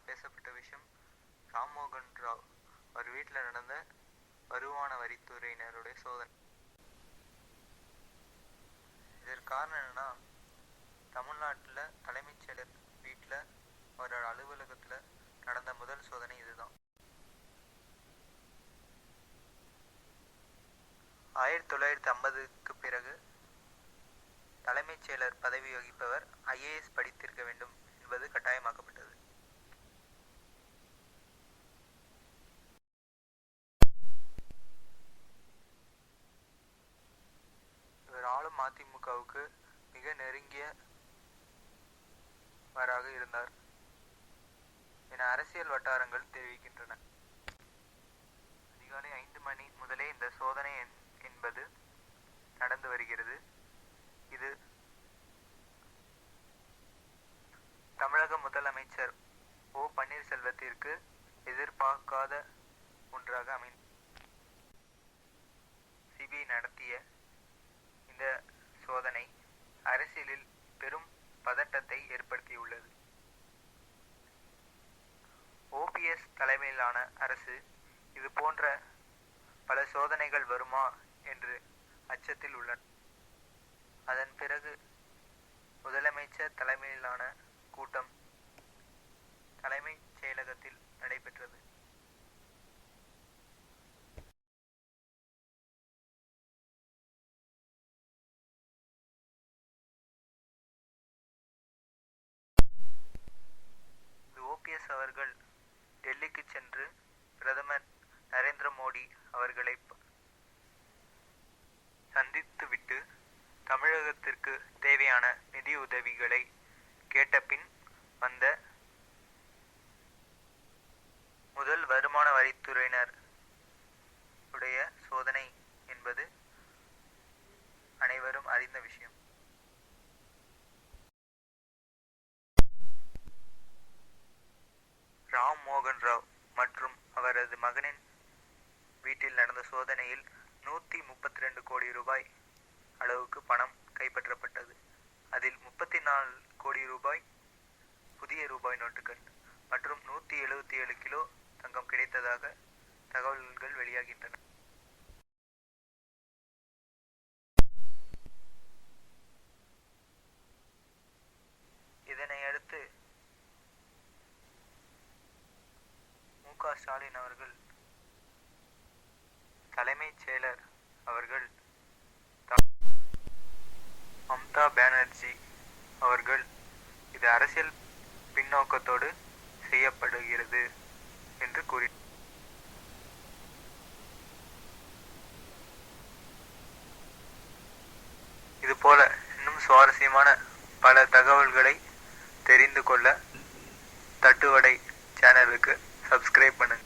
பேசப்பட்ட விஷயம் ராம்மோகன் ராவ் அவர் வீட்டில் நடந்த வருமான வரித்துறையினருடைய சோதனை. இதற்கு காரணம் என்னன்னா, தமிழ்நாட்டில் தலைமைச் செயலர் வீட்டில் அவரோட அலுவலகத்தில் நடந்த முதல் சோதனை இதுதான். 1950க்கு பிறகு தலைமைச் செயலர் பதவி வகிப்பவர் IAS படித்திருக்க வேண்டும் என்பது கட்டாயமாக்கப்பட்டது. இவர் ஆளும் அதிமுகவுக்கு மிக நெருங்கியவராக இருந்தார் என அரசியல் வட்டாரங்கள் தெரிவிக்கின்றன. அதிகாலை 5 மணி முதலே இந்த சோதனை என்பது நடந்து வருகிறது. இது தமிழக முதலமைச்சர் O. பன்னீர்செல்வத்திற்கு எதிர்பார்க்காத ஒன்றாக அமைந்தது. CBI நடத்திய இந்த சோதனை அரசியலில் பெரும் பதட்டத்தை ஏற்படுத்தியுள்ளது. OPS தலைமையிலான அரசு இது போன்ற பல சோதனைகள் வருமா என்று அச்சத்தில் உள்ளன. அதன் பிறகு முதலமைச்சர் தலைமையிலான கூட்டம் தலைமைச் செயலகத்தில் நடைபெற்றது. OPS அவர்கள் டெல்லிக்கு சென்று பிரதமர் நரேந்திர மோடி அவர்களை சந்தித்துவிட்டு தமிழகத்திற்கு தேவையான நிதி உதவிகளை கேட்ட பின் வந்த முதல் வருமான வரித்துறையினர் உடைய சோதனை என்பது அனைவரும் அறிந்த விஷயம். ராம்மோகன் ராவ் மற்றும் அவரது மகனின் வீட்டில் நடந்த சோதனையில் 132 கோடி ரூபாய் அளவுக்கு பணம் கைப்பற்றப்பட்டது. அதில் 34 கோடி ரூபாய் புதிய ரூபாய் நோட்டுகள் மற்றும் 177 கிலோ தங்கம் கிடைத்ததாக தகவல்கள் வெளியாகின்றன. இதனை அடுத்து MK ஸ்டாலின் அவர்கள் தலைமைச் செயலர் அவர்கள் மம்தா பானர்ஜி அவர்கள் இது அரசியல் பின்னோக்கத்தோடு செய்யப்படுகிறது என்று கூறினார். இதுபோல இன்னும் சுவாரஸ்யமான பல தகவல்களை தெரிந்து கொள்ள தட்டுவடை சேனலுக்கு சப்ஸ்கிரைப் பண்ணுங்க.